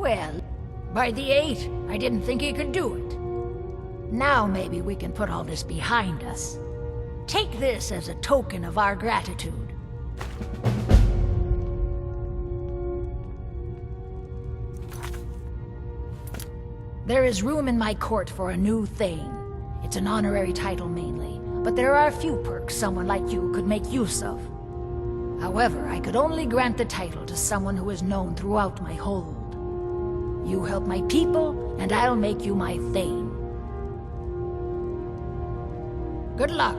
Well, by the 8, I didn't think he could do it. Now maybe we can put all this behind us. Take this as a token of our gratitude. There is room in my court for a new thane. It's an honorary title mainly, but there are a few perks someone like you could make use of. However, I could only grant the title to someone who is known throughout my hold. You help my people, and I'll make you my thane. Good luck.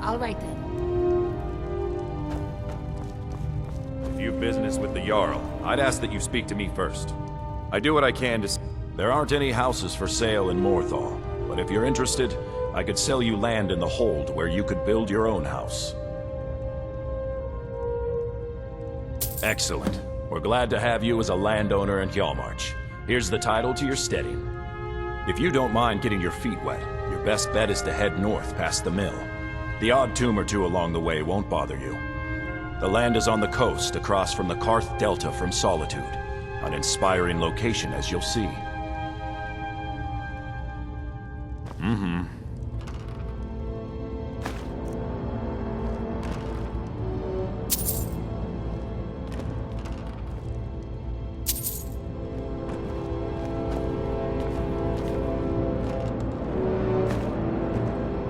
All right then. If you've business with the Jarl, I'd ask that you speak to me first. I do what I can to... There aren't any houses for sale in Morthal, but if you're interested, I could sell you land in the hold where you could build your own house. Excellent. We're glad to have you as a landowner in Hjalmarch. Here's the title to your steading. If you don't mind getting your feet wet, your best bet is to head north past the mill. The odd tomb or two along the way won't bother you. The land is on the coast, across from the Karth Delta from Solitude. An inspiring location, as you'll see.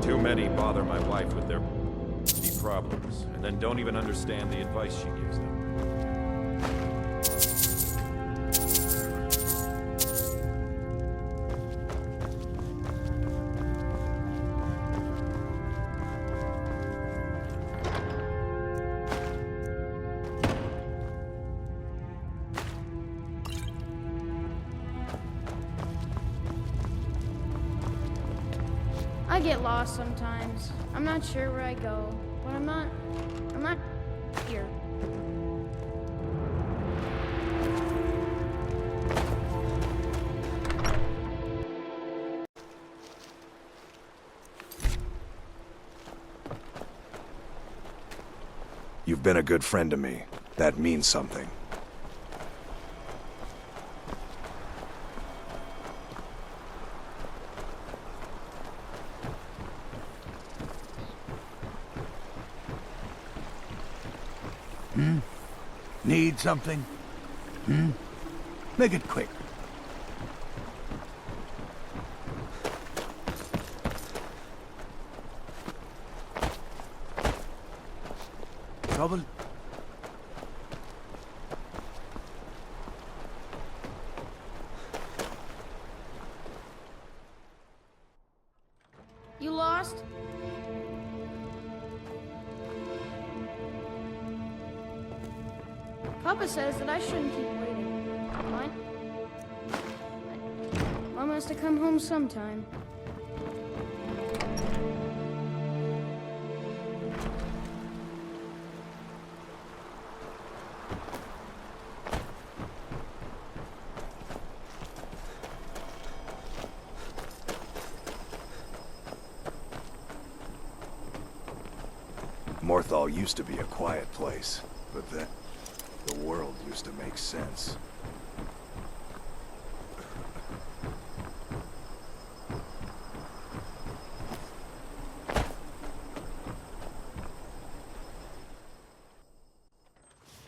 Too many bother my wife with their problems, and then don't even understand the advice she gives them. I get lost sometimes. I'm not sure where I go, but I'm not here. You've been a good friend to me. That means something. Need something? Make it quick. Trouble? You lost? Papa says that I shouldn't keep waiting. What? Mom has to come home sometime. Morthal used to be a quiet place, but then the world used to make sense.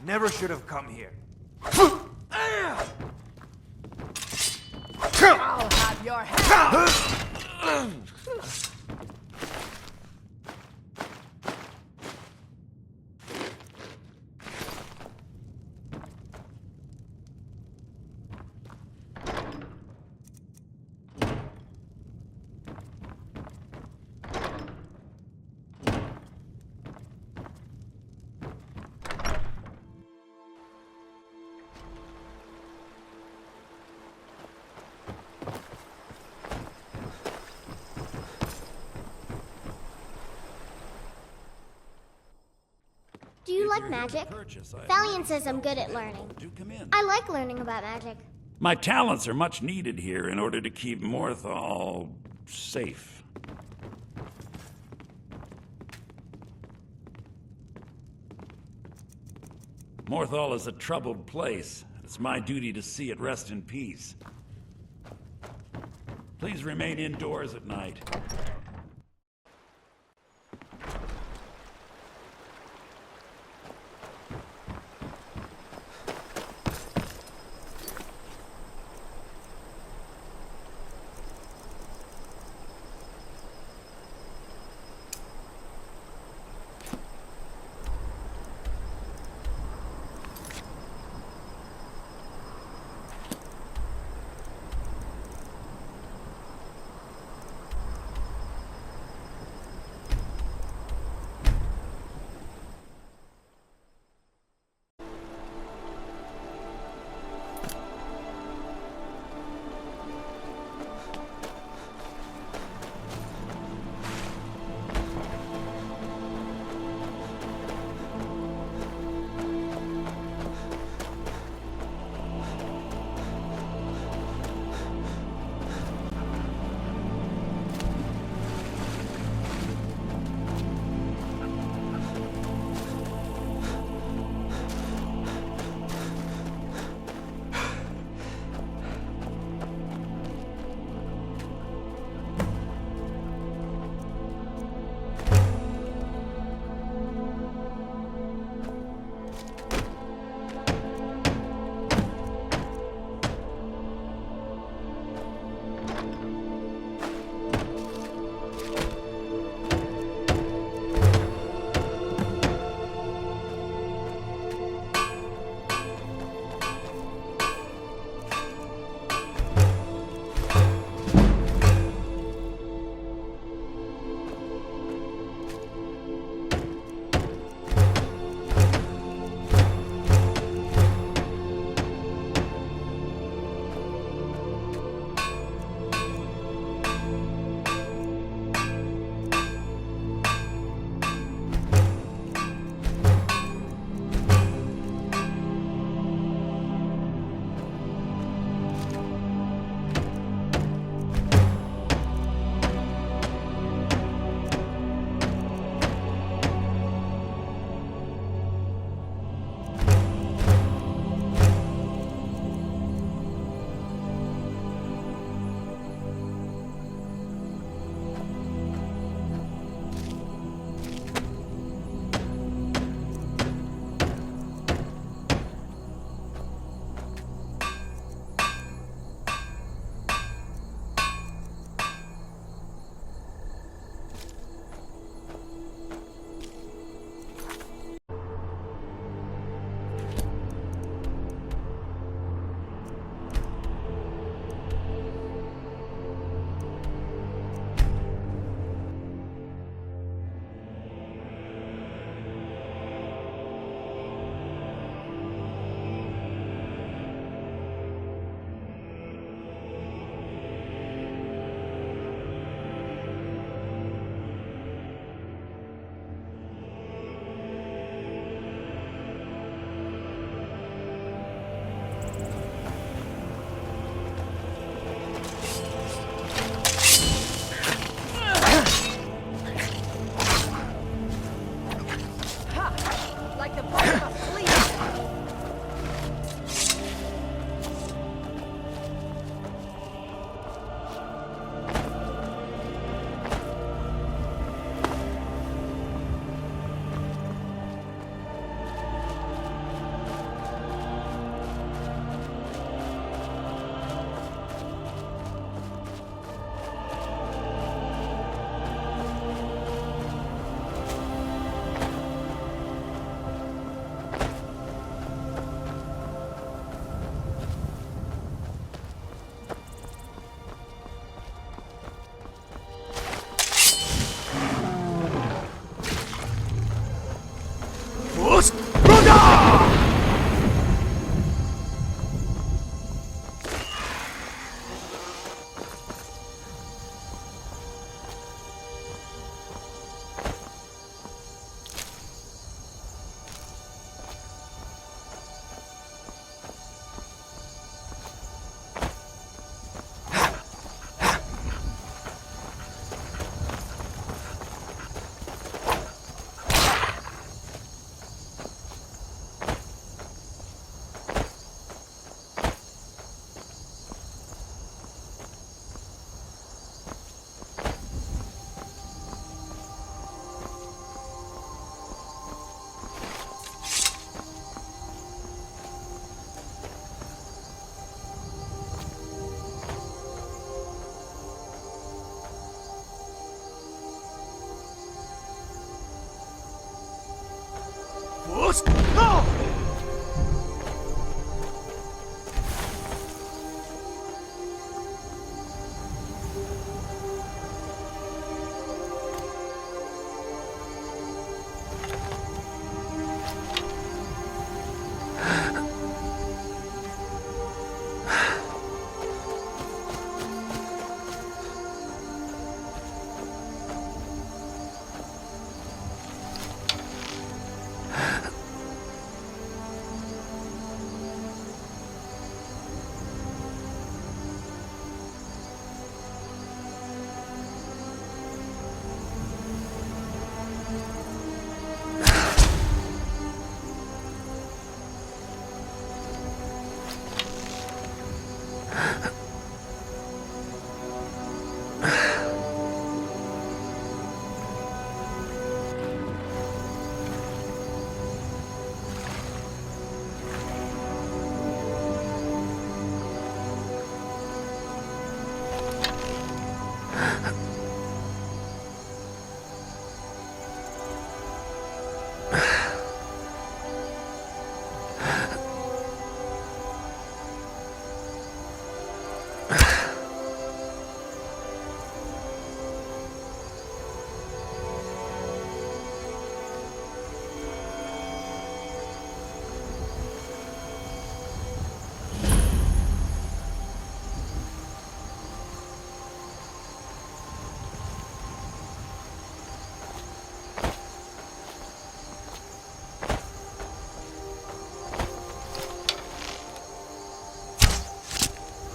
Never should have come here. I'll have your head! Do you like magic? Valiant says I'm good at learning. I like learning about magic. My talents are much needed here in order to keep Morthal safe. Morthal is a troubled place. It's my duty to see it rest in peace. Please remain indoors at night.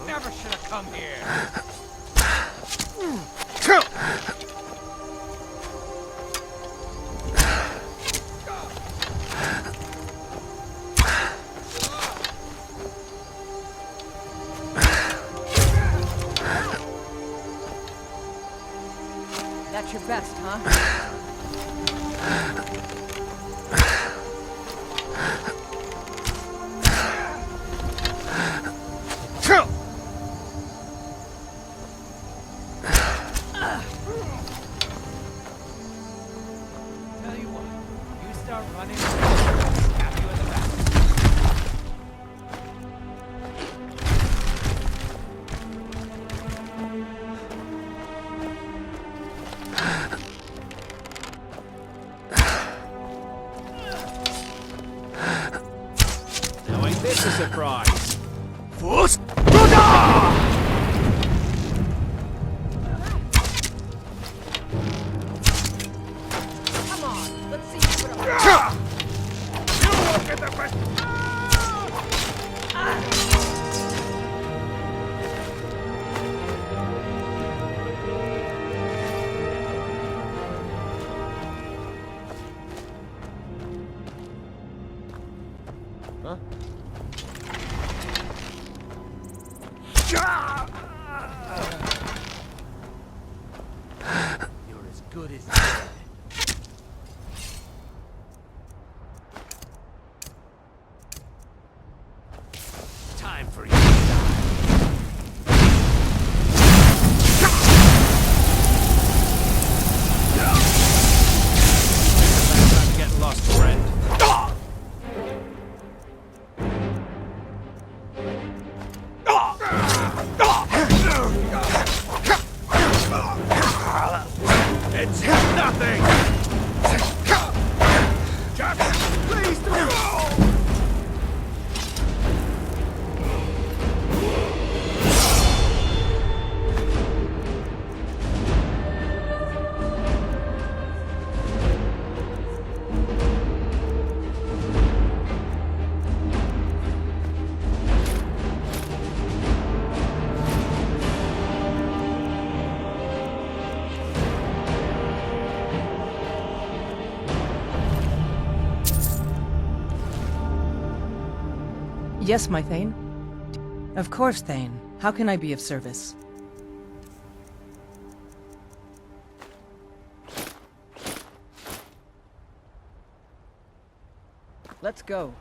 Never should have come here. That's your best, huh? This is a surprise. Come on, let's see you put up. You look at the best. You're as good as dead. Time for you to die. Last time get lost, friend. It's nothing! Just please don't go! Yes, my Thane. Of course, Thane. How can I be of service? Let's go.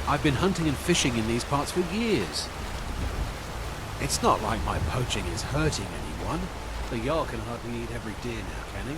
I've been hunting and fishing in these parts for years. It's not like my poaching is hurting anyone. The Jarl can hardly eat every deer now, can he?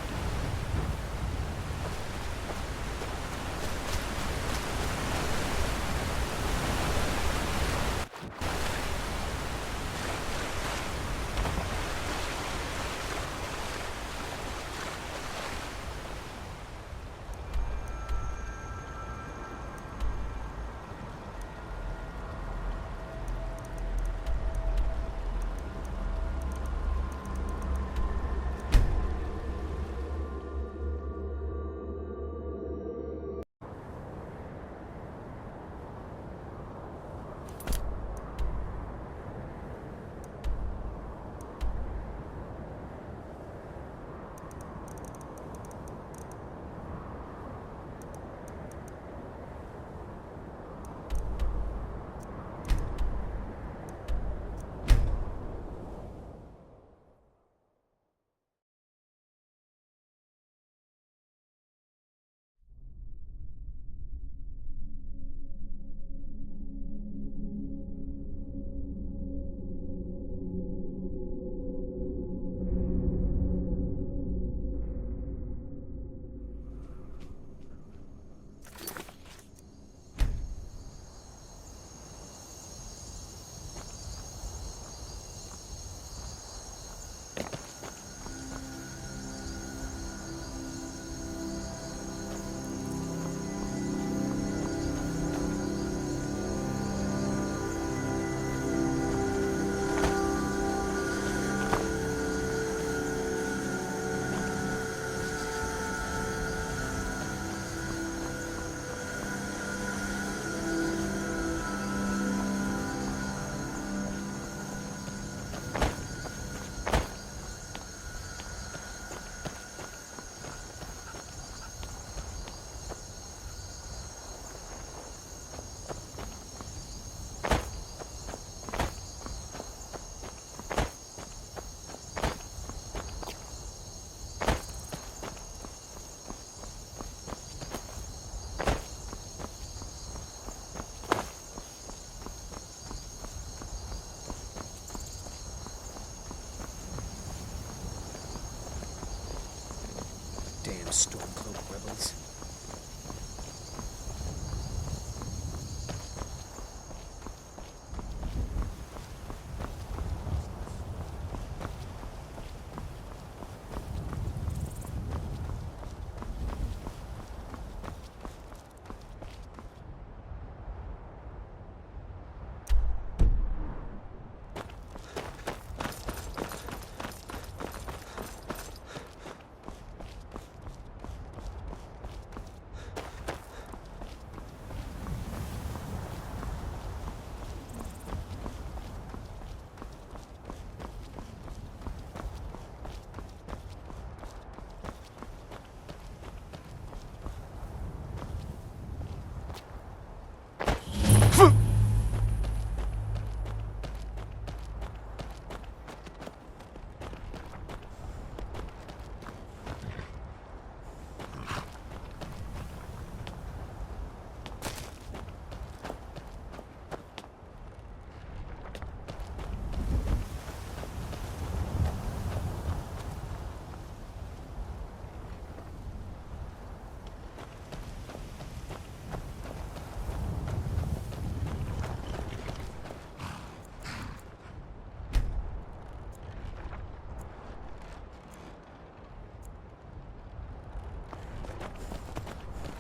Them Stormcloak rebels.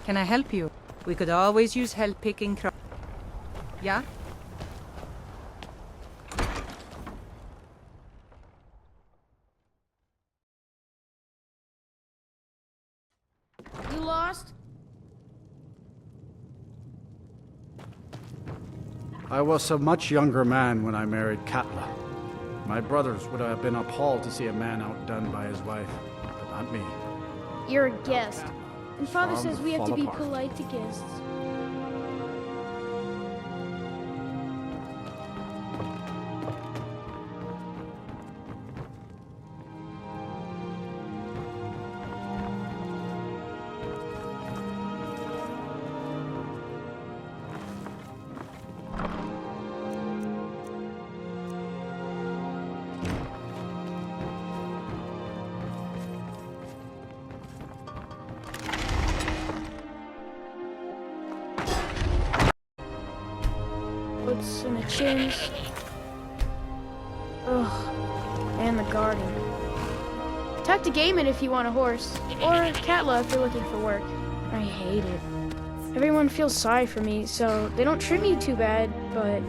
Can I help you? We could always use help picking Yeah? You lost? I was a much younger man when I married Katla. My brothers would have been appalled to see a man outdone by his wife, but not me. You're a guest. And Father Farm says to we have to fall be apart. polite to guests. Boots and the chins. Ugh. And the garden. Talk to Gaiman if you want a horse. Or Katla if you're looking for work. I hate it. Everyone feels sorry for me, so they don't treat me too bad, but...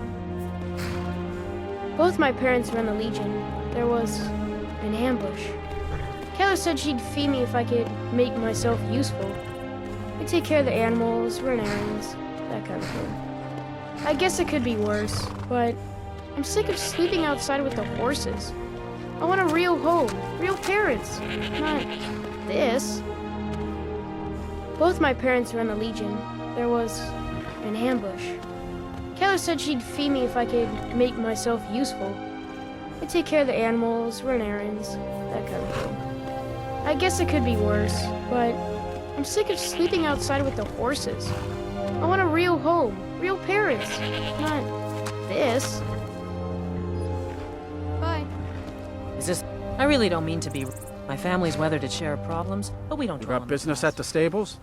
Both my parents were in the Legion. There was an ambush. Katla said she'd feed me if I could make myself useful. I'd take care of the animals, run errands, that kind of thing. I guess it could be worse, but I'm sick of sleeping outside with the horses. I want a real home, real parents, not this. Both my parents were in the Legion. There was an ambush. Katla said she'd feed me if I could make myself useful. I'd take care of the animals, run errands, that kind of thing. I guess it could be worse, but I'm sick of sleeping outside with the horses. I want a real home, real parents, not this. Bye. Is this... I really don't mean to be... My family's weathered its share of problems, but we don't You dwell got on business the at the stables?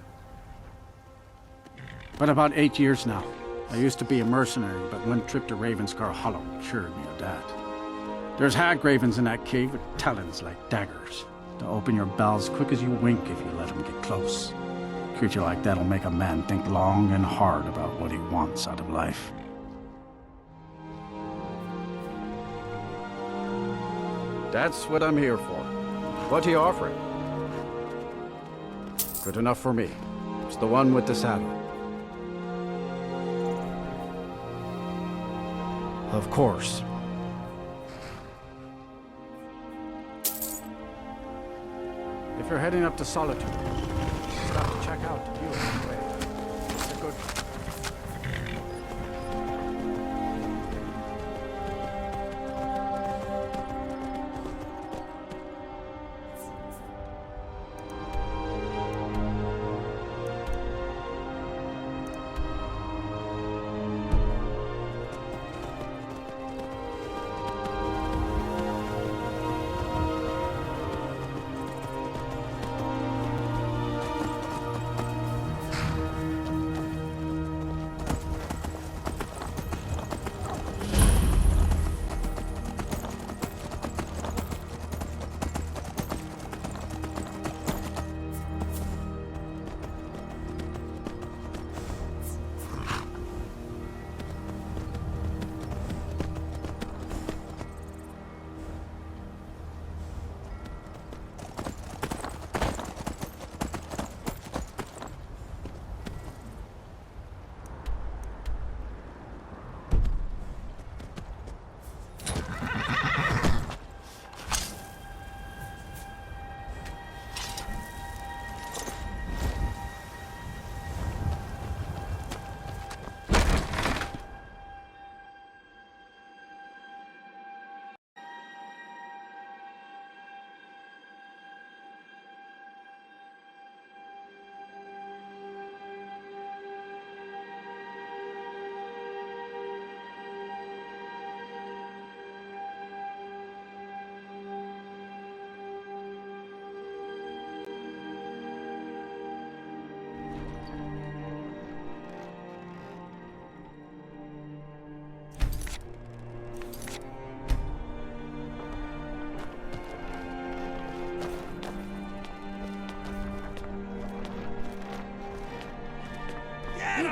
Been about 8 years now. I used to be a mercenary, but one trip to Ravenscar Hollow cured me of that. There's hag ravens in that cave with talons like daggers. To open your bowels quick as you wink if you let them get close. A creature like that'll make a man think long and hard about what he wants out of life. That's what I'm here for. What are you offering? Good enough for me. It's the one with the saddle. Of course. If you're heading up to Solitude, stop to check out the view on the way. It's a good one.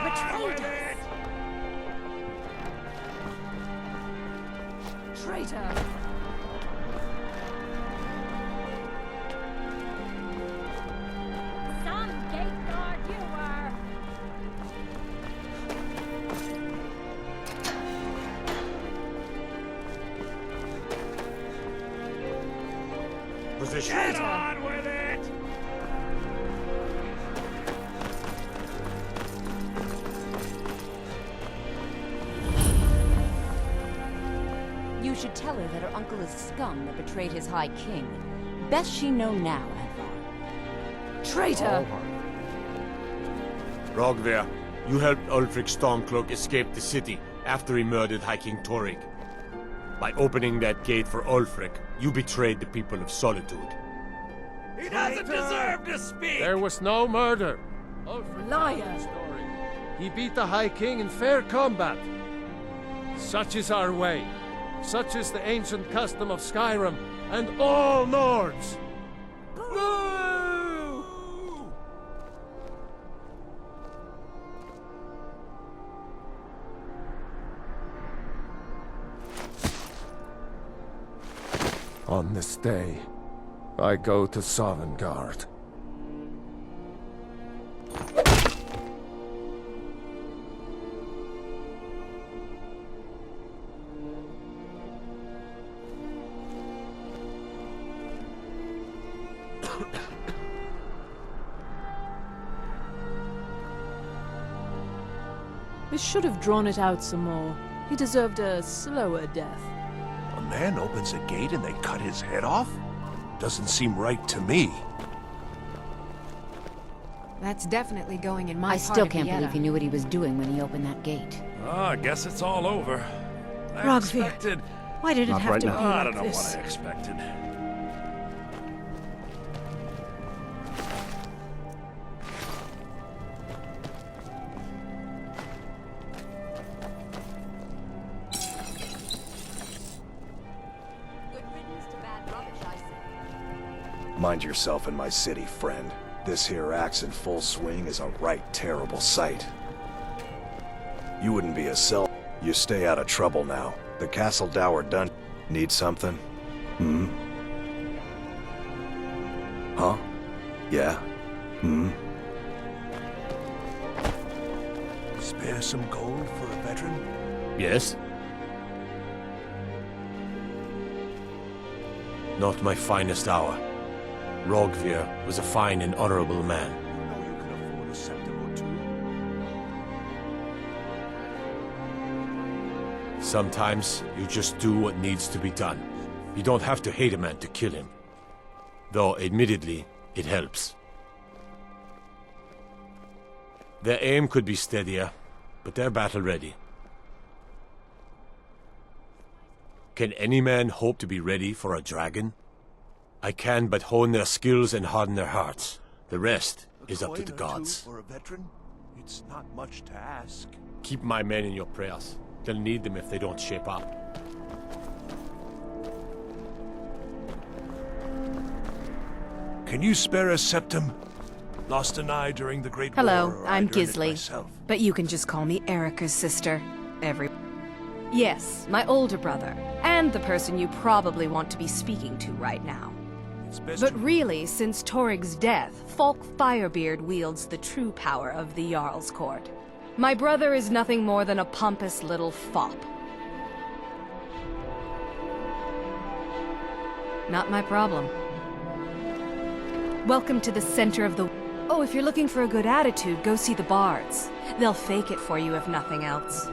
betrayed us! Traitor! Some gate guard you were! Position. Get on with it! You should tell her that her uncle is scum that betrayed his High King. Best she know now, Advar. Traitor! Rogver, you helped Ulfric Stormcloak escape the city after he murdered High King Torrig. By opening that gate for Ulfric, you betrayed the people of Solitude. He doesn't deserve to speak! There was no murder. Liar! He beat the High King in fair combat. Such is our way. Such is the ancient custom of Skyrim and all Nords. Boo! On this day, I go to Sovngarde. We should have drawn it out some more. He deserved a slower death. A man opens a gate and they cut his head off? Doesn't seem right to me. That's definitely going in my I part still of can't Vienna. believe he knew what he was doing when he opened that gate. Oh, I guess it's all over. I Rogvir, expected... why did it Not have right to now. be I like don't know this? what I expected. Good riddance to bad rubbish, I say. Mind yourself in my city, friend. This here axe in full swing is a right terrible sight. You wouldn't be a cell. You stay out of trouble now. The Castle Dower done. Need something? Hmm? Huh? Yeah? Hmm? Spare some gold for a veteran? Yes? Not my finest hour. Rogvir was a fine and honorable man. You know you can afford a septim or two. Sometimes you just do what needs to be done. You don't have to hate a man to kill him. Though, admittedly, it helps. Their aim could be steadier, but they're battle-ready. Can any man hope to be ready for a dragon? I can but hone their skills and harden their hearts. The rest is up to the gods. For a veteran? It's not much to ask. Keep my men in your prayers. They'll need them if they don't shape up. Can you spare a septum? Lost an eye during the Great Hello, War. I'm I'd earned it Gisli, myself. but you can just call me Erica's sister. Yes, my older brother, and the person you probably want to be speaking to right now. It's best But you- really, since Torig's death, Falk Firebeard wields the true power of the Jarl's court. My brother is nothing more than a pompous little fop. Not my problem. Welcome to the center of the... Oh, if you're looking for a good attitude, go see the bards. They'll fake it for you if nothing else.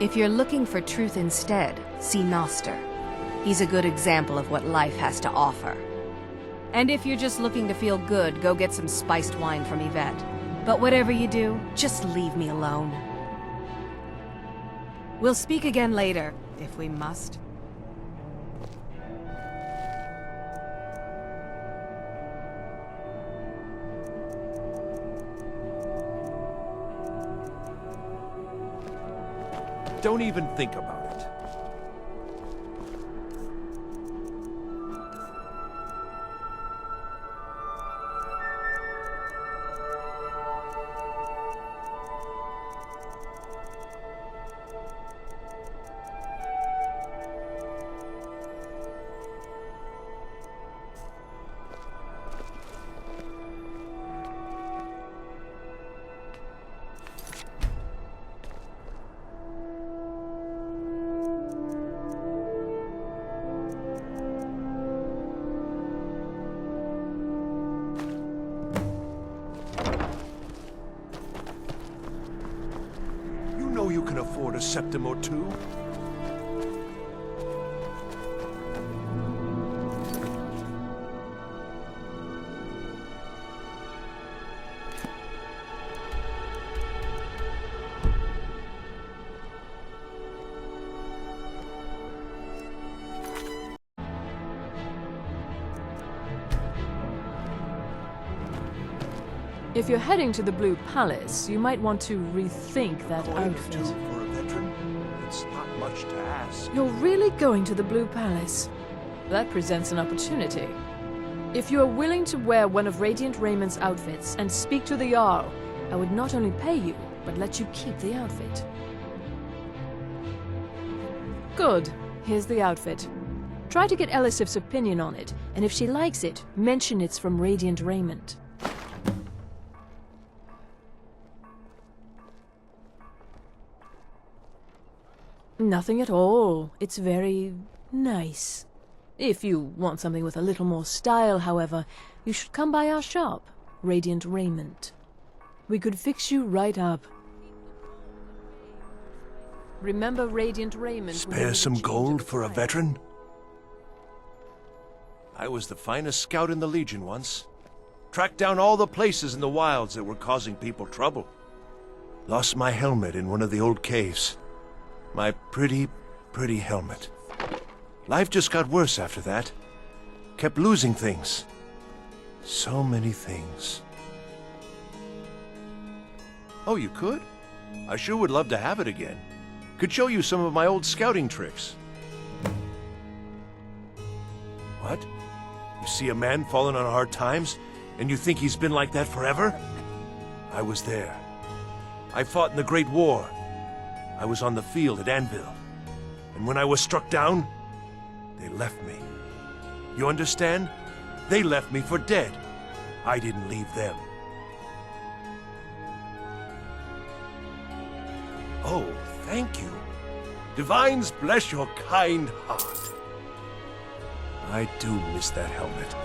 If you're looking for truth instead, see Noster. He's a good example of what life has to offer. And if you're just looking to feel good, go get some spiced wine from Yvette. But whatever you do, just leave me alone. We'll speak again later, if we must. Don't even think about it. you can afford a septim or two. If you're heading to the Blue Palace, you might want to rethink that outfit. For a veteran, it's not much to ask. You're really going to the Blue Palace? That presents an opportunity. If you are willing to wear one of Radiant Raymond's outfits and speak to the Jarl, I would not only pay you, but let you keep the outfit. Good. Here's the outfit. Try to get Elisif's opinion on it, and if she likes it, mention it's from Radiant Raymond. Nothing at all. It's very nice. If you want something with a little more style, however, you should come by our shop, Radiant Raiment. We could fix you right up. Remember Radiant Raiment. Spare some gold for a veteran? I was the finest scout in the Legion once. Tracked down all the places in the wilds that were causing people trouble. Lost my helmet in one of the old caves. My pretty, pretty helmet. Life just got worse after that. Kept losing things. So many things. Oh, you could? I sure would love to have it again. Could show you some of my old scouting tricks. What? You see a man falling on hard times, and you think he's been like that forever? I was there. I fought in the Great War. I was on the field at Anvil. And when I was struck down, they left me. You understand? They left me for dead. I didn't leave them. Oh, thank you. Divines bless your kind heart. I do miss that helmet.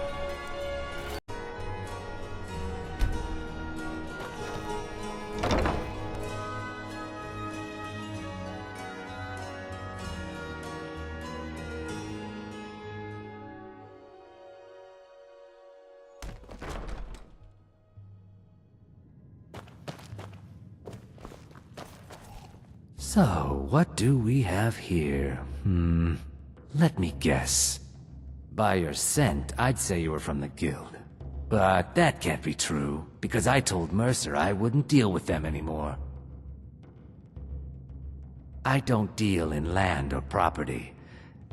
So, what do we have here? Let me guess. By your scent, I'd say you were from the guild. But that can't be true, because I told Mercer I wouldn't deal with them anymore. I don't deal in land or property.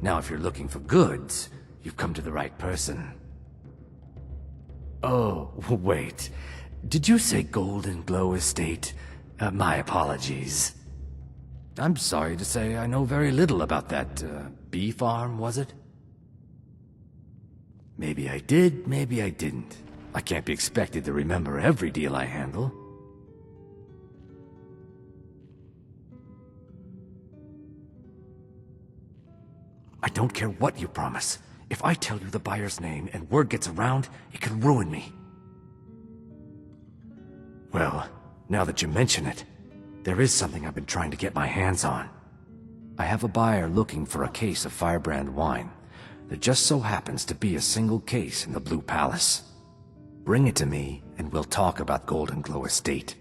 Now, if you're looking for goods, you've come to the right person. Oh, wait. Did you say Golden Glow Estate? My apologies. I'm sorry to say I know very little about that, bee farm, was it? Maybe I did, maybe I didn't. I can't be expected to remember every deal I handle. I don't care what you promise. If I tell you the buyer's name and word gets around, it could ruin me. Well, now that you mention it, there is something I've been trying to get my hands on. I have a buyer looking for a case of Firebrand wine. There just so happens to be a single case in the Blue Palace. Bring it to me, and we'll talk about Golden Glow Estate.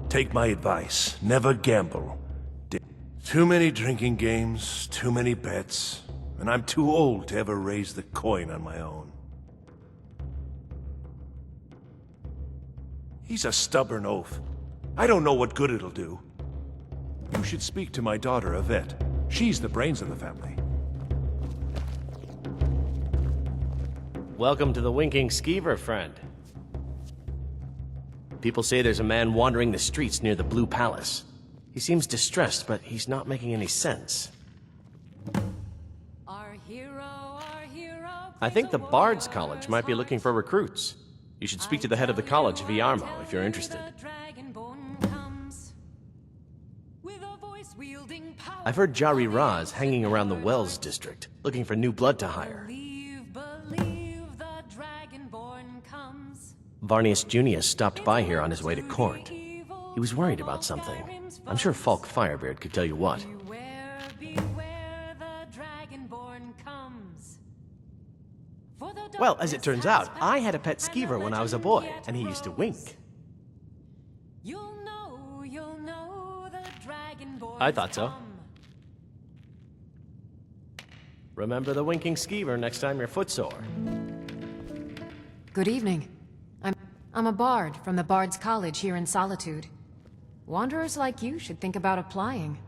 Take my advice. Never gamble. Too many drinking games, too many bets, and I'm too old to ever raise the coin on my own. He's a stubborn oaf. I don't know what good it'll do. You should speak to my daughter, Yvette. She's the brains of the family. Welcome to the Winking Skeever, friend. People say there's a man wandering the streets near the Blue Palace. He seems distressed, but he's not making any sense. I think the Bard's College might be looking for recruits. You should speak to the head of the college, Viarmo, if you're interested. I've heard Jari Ra's hanging around the Wells district, looking for new blood to hire. Varnius Junius stopped by here on his way to court. He was worried about something. I'm sure Falk Firebeard could tell you what. Well, as it turns out, I had a pet skeever when I was a boy, and he used to wink. I thought so. Remember the winking skeever next time you're footsore. Good evening. I'm a bard from the Bard's College here in Solitude. Wanderers like you should think about applying.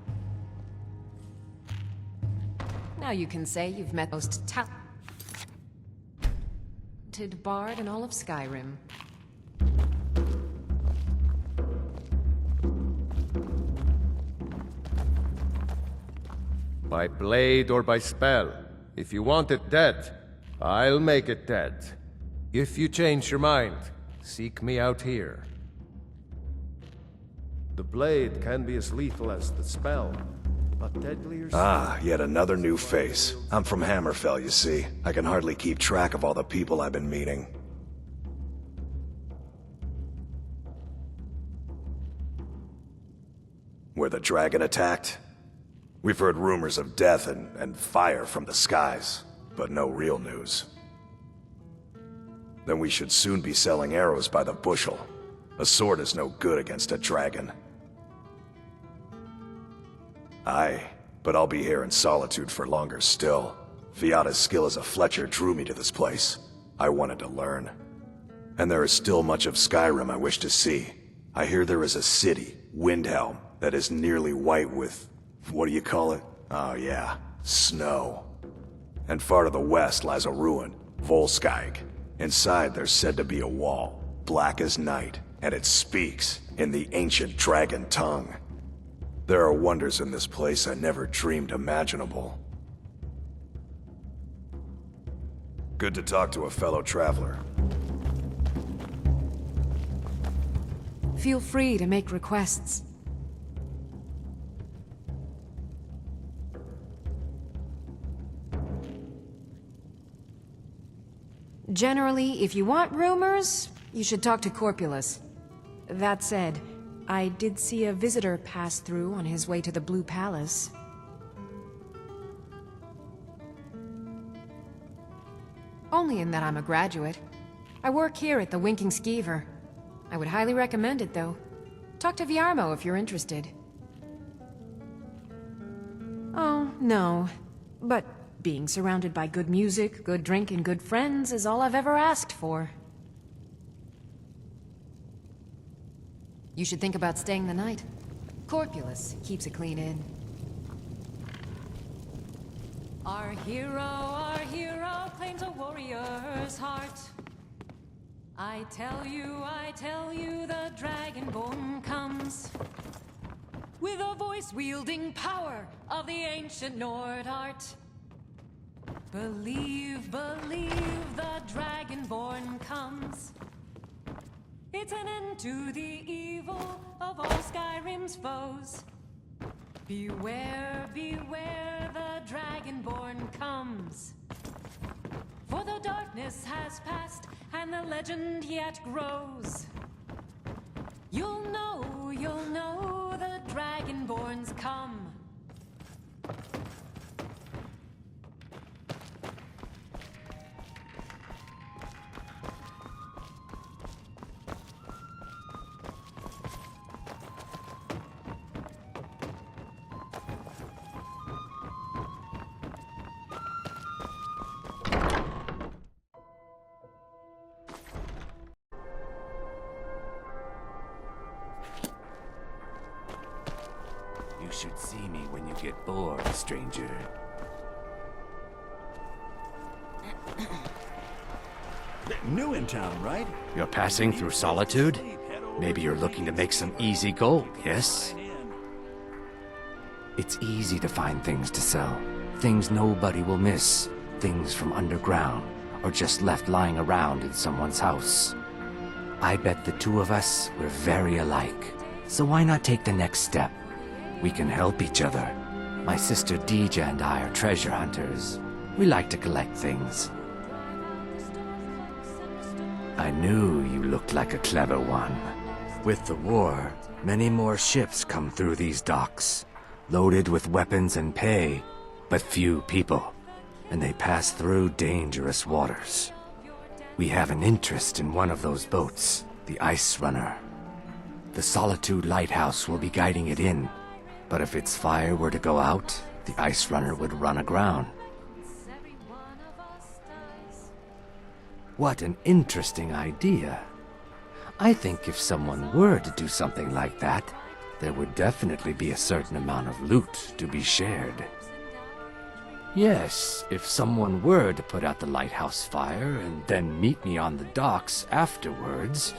Now you can say you've met the most talented bard in all of Skyrim. By blade or by spell. If you want it dead, I'll make it dead. If you change your mind, seek me out here. The blade can be as lethal as the spell, but deadlier... Ah, yet another new face. I'm from Hammerfell, you see. I can hardly keep track of all the people I've been meeting. Where the dragon attacked? We've heard rumors of death and fire from the skies, but no real news. Then we should soon be selling arrows by the bushel. A sword is no good against a dragon. Aye, but I'll be here in Solitude for longer still. Fiata's skill as a Fletcher drew me to this place. I wanted to learn. And there is still much of Skyrim I wish to see. I hear there is a city, Windhelm, that is nearly white with... what do you call it? Oh yeah, snow. And far to the west lies a ruin, Volskag. Inside there's said to be a wall, black as night, and it speaks in the ancient dragon tongue. There are wonders in this place I never dreamed imaginable. Good to talk to a fellow traveler. Feel free to make requests. Generally, if you want rumors, you should talk to Corpulus. That said, I did see a visitor pass through on his way to the Blue Palace. Only in that I'm a graduate. I work here at the Winking Skeever. I would highly recommend it, though. Talk to Viarmo if you're interested. Oh, no. But being surrounded by good music, good drink, and good friends is all I've ever asked for. You should think about staying the night. Corpulus keeps a clean inn. Our hero claims a warrior's heart. I tell you, the Dragonborn comes with a voice-wielding power of the ancient Nord art. Believe, the Dragonborn comes. It's an end to the evil of all Skyrim's foes. Beware, the Dragonborn comes. For the darkness has passed, and the legend yet grows. You'll know the Dragonborn's come. You should see me when you get bored, stranger. New in town, right? You're passing through Solitude? Maybe you're looking to make some easy gold, yes? It's easy to find things to sell. Things nobody will miss. Things from underground, or just left lying around in someone's house. I bet the two of us, we're very alike. So why not take the next step? We can help each other. My sister Dija and I are treasure hunters. We like to collect things. I knew you looked like a clever one. With the war, many more ships come through these docks, loaded with weapons and pay, but few people, and they pass through dangerous waters. We have an interest in one of those boats, the Ice Runner. The Solitude lighthouse will be guiding it in, but if its fire were to go out, the Ice Runner would run aground. What an interesting idea. I think if someone were to do something like that, there would definitely be a certain amount of loot to be shared. Yes, if someone were to put out the lighthouse fire and then meet me on the docks afterwards,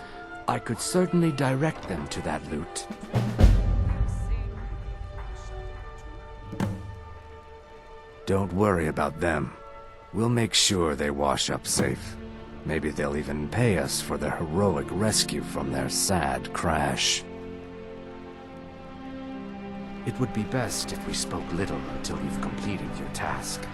I could certainly direct them to that loot. Don't worry about them. We'll make sure they wash up safe. Maybe they'll even pay us for their heroic rescue from their sad crash. It would be best if we spoke little until you've completed your task.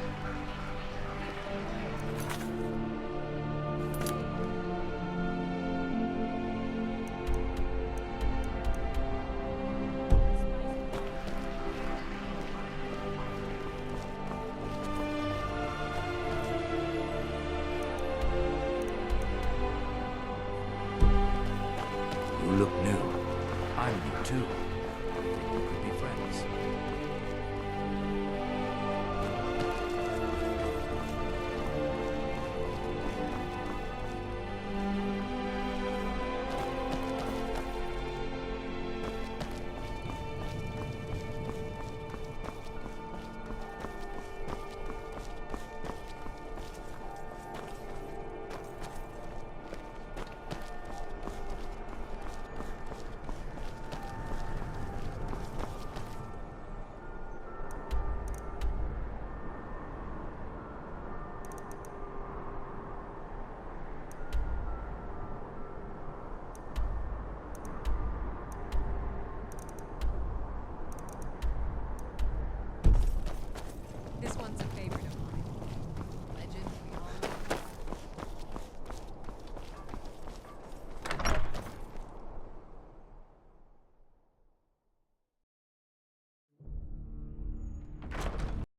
You look new. I'm new too. I think we could be friends.